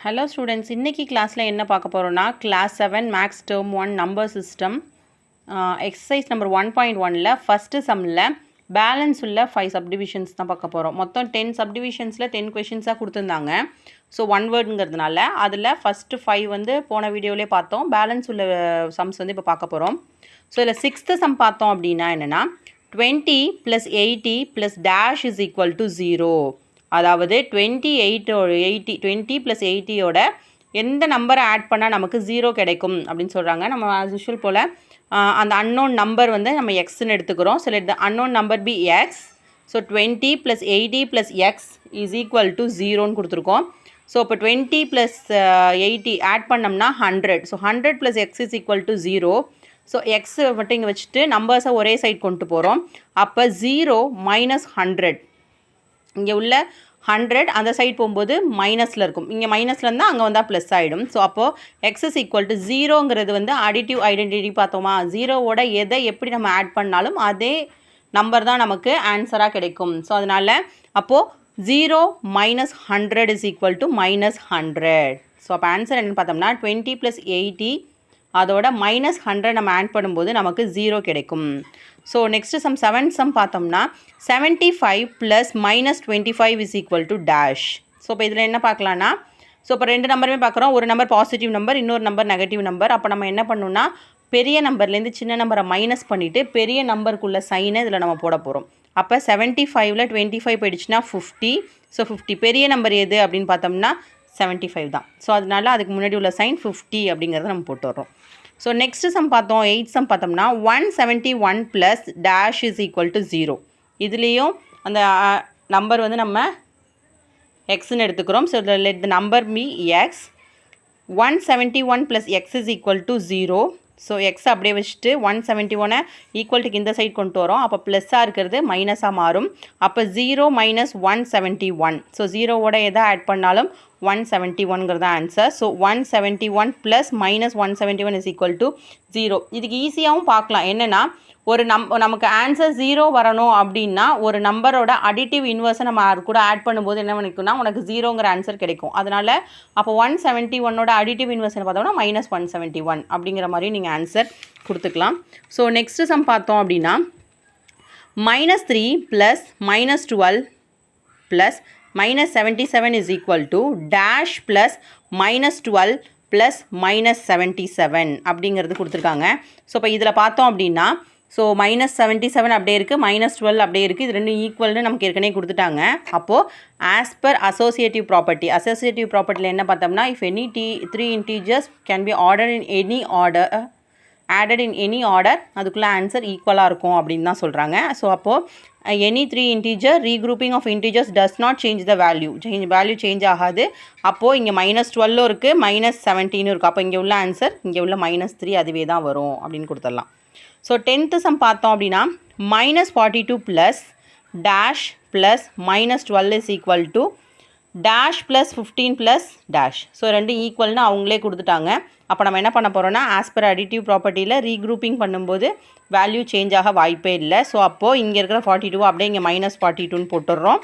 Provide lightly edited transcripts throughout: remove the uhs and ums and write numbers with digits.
Hello students, இன்னைக்கு கிளாஸ்ல என்ன பார்க்க போறோம்னா class 7 max term 1 number system exercise number 1.1ல first sumல balance உள்ள 5 subdivisions தான் பார்க்க போறோம். மொத்தம் 10 subdivisionsல 10 questions கொடுத்திருந்தாங்க. So one wordங்கிறதுனால அதுல first 5 வந்து போன வீடியோலயே பார்த்தோம். balance உள்ள sums வந்து இப்ப பார்க்க போறோம். So இதுல 6th sum பார்த்தோம் அப்படினா என்னன்னா 20 plus 80 plus dash is equal to 0. அதாவது 20 plus 80 ஓட எந்த நம்பரை ஆட் பண்ணால் நமக்கு 0 கிடைக்கும் அப்படின்னு சொல்கிறாங்க. நம்ம as usual போல் அந்த unknown நம்பர் வந்து நம்ம எக்ஸ்ன்னு எடுத்துக்கிறோம். So let the unknown number be x. So 20 plus 80 plus x is equal to 0ன்னு கொடுத்துருக்கோம். ஸோ இப்போ 20 plus 80 ஆட் பண்ணோம்னா 100. So 100 plus x is equal to 0. So X மட்டும் இங்கே வச்சுட்டு நம்பர்ஸை ஒரே சைட் கொண்டு போகிறோம். அப்போ 0 minus 100. இங்கே உள்ள 100 அந்த சைட் போகும்போது மைனஸில் இருக்கும். இங்கே மைனஸில் இருந்தால் அங்கே வந்தால் ப்ளஸ் ஆகிடும். ஸோ அப்போது எக்ஸ் இஸ் ஈக்குவல் டு 0ங்கிறது வந்து அடிட்டிவ் ஐடென்டிட்டி பார்த்தோமா, 0வோட எதை எப்படி நம்ம ஆட் பண்ணாலும் அதே நம்பர் தான் நமக்கு ஆன்சராக கிடைக்கும். ஸோ அதனால் அப்போது 0 minus 100 is equal to minus 100. So அப்போ ஆன்சர் என்னென்னு பார்த்தோம்னா 20 plus 80 அதோட மைனஸ் 100 நம்ம ஆட் பண்ணும்போது நமக்கு 0 கிடைக்கும். ஸோ நெக்ஸ்ட்டு செவன் சம் பார்த்தோம்னா 75 plus minus 25 is equal to dash. So இப்போ இதில் என்ன பார்க்கலான்னா, ஸோ இப்போ ரெண்டு நம்பருமே பார்க்குறோம். ஒரு நம்பர் பாசிட்டிவ் நம்பர், இன்னொரு நம்பர் நெகட்டிவ் நம்பர். அப்போ நம்ம என்ன பண்ணணும்னா பெரிய நம்பர்லேருந்து சின்ன நம்பரை மைனஸ் பண்ணிவிட்டு பெரிய நம்பருக்குள்ள சைனை இதில் நம்ம போட போகிறோம். அப்போ 75ல் 25 போயிடுச்சுன்னா 50. ஸோ 50 பெரிய நம்பர் எது அப்படின்னு பார்த்தோம்னா 75 தான். ஸோ அதனால அதுக்கு முன்னாடி உள்ள சைன் 50 அப்படிங்கிறத நம்ம போட்டு வரோம். ஸோ நெக்ஸ்ட்டு சம் பார்த்தோம், 8th சம் பார்த்தோம்னா 171 plus dash is equal to 0. இதுலேயும் அந்த நம்பர் வந்து நம்ம எக்ஸ்ன்னு எடுத்துக்கிறோம். So let the number me X. 171 plus X is equal to 0. So X அப்படியே வச்சுட்டு 171 ஈக்குவல்ட்டுக்கு இந்த சைட் கொண்டு வரோம். அப்போ ப்ளஸ்ஸாக இருக்கிறது மைனஸாக மாறும். அப்போ 0 minus 171. ஸோ 0வோட எதை ஆட் பண்ணாலும் 171ங்கிறது answer. So 171 plus minus 171 is equal to 0. இதுக்கு ஈஸியாகவும் பார்க்கலாம். என்னென்னா ஒரு நமக்கு ஆன்சர் 0 வரணும் அப்படின்னா ஒரு நம்பரோட அடிட்டிவ் இன்வர்ஸை நம்ம அது கூட ஆட் பண்ணும்போது என்ன பண்ணிக்கணும்னா உனக்கு 0ங்கிற ஆன்சர் கிடைக்கும். அதனால் அப்போ 171ஓட அடிட்டிவ் இன்வர்ஸ் என்ன பார்த்தோம்னா மைனஸ் 171 அப்படிங்கிற மாதிரி நீங்கள் ஆன்சர் கொடுத்துக்கலாம். ஸோ நெக்ஸ்ட்டு சம் பார்த்தோம் அப்படின்னா -3 plus -12 plus -77 is equal to dash plus -12 plus -77 அப்படிங்கிறது கொடுத்துருக்காங்க. ஸோ இப்போ இதில் பார்த்தோம் அப்படின்னா ஸோ -77 அப்படியே இருக்குது, -12 அப்படியே இருக்குது. இது ரெண்டும் ஈக்குவல்னு நமக்கு ஏற்கனவே கொடுத்துட்டாங்க. அப்போது ஆஸ் பர் அசோசியேட்டிவ் ப்ராப்பர்ட்டியில் என்ன பார்த்தோம்னா if any three integers can be order in any order added in any order அதுக்குள்ளே ஆன்சர் ஈக்குவலாக இருக்கும் அப்படின்னு தான் சொல்கிறாங்க. ஸோ அப்போது any 3 integer regrouping of integers does not change the value change ஆகாது. அப்போது இங்கே -12 இருக்குது, -17 இருக்குது. அப்போ இங்கே உள்ள ஆன்சர் இங்கே உள்ள -3 அதுவே தான் வரும் அப்படின்னு கொடுத்துடலாம். ஸோ 10th சம் பார்த்தோம் அப்படின்னா -42 plus dash plus -12 is equal to dash plus 15 plus dash. So ரெண்டு ஈக்குவல்னு அவங்களே கொடுத்துட்டாங்க. அப்போ நம்ம என்ன பண்ண போகிறோம்னா ஆஸ் பர் அடிட்டிவ் ப்ராப்பர்ட்டியில் ரீக்ரூப்பிங் பண்ணும்போது வேல்யூ சேஞ்ச் ஆக வாய்ப்பே இல்லை. ஸோ அப்போது இங்கே இருக்கிற 42 அப்படியே இங்கே -42ன்னு போட்டுடுறோம்.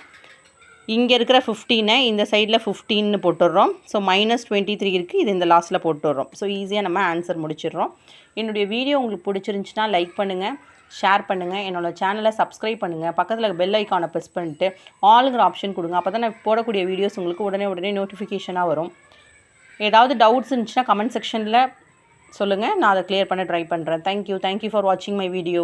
இங்கே இருக்கிற 15 இந்த சைடில் 15ன்னு போட்டுடுறோம். ஸோ -23 இருக்குது, இது இந்த லாஸ்ட்டில் போட்டுடுறோம். ஸோ ஈஸியாக நம்ம ஆன்சர் முடிச்சிடுறோம். என்னுடைய வீடியோ உங்களுக்கு பிடிச்சிருந்துச்சுன்னா லைக் பண்ணுங்கள், ஷேர் பண்ணுங்கள், என்னோடய சேனலை சப்ஸ்கிரைப் பண்ணுங்கள், பக்கத்தில் பெல் ஐக்கானை ப்ரெஸ் பண்ணிட்டு ஆளுங்கிற ஆப்ஷன் கொடுங்க. அப்போ தான் நான் போடக்கூடிய வீடியோஸ் உங்களுக்கு உடனே நோட்டிஃபிகேஷனாக வரும். ஏதாவது டவுட்ஸ் இருந்துச்சுன்னா கமெண்ட் செக்ஷனில் சொல்லுங்கள், நான் அதை கிளியர் பண்ண ட்ரை பண்ணுறேன். தேங்க்யூ ஃபார் வாட்சிங் மை வீடியோ.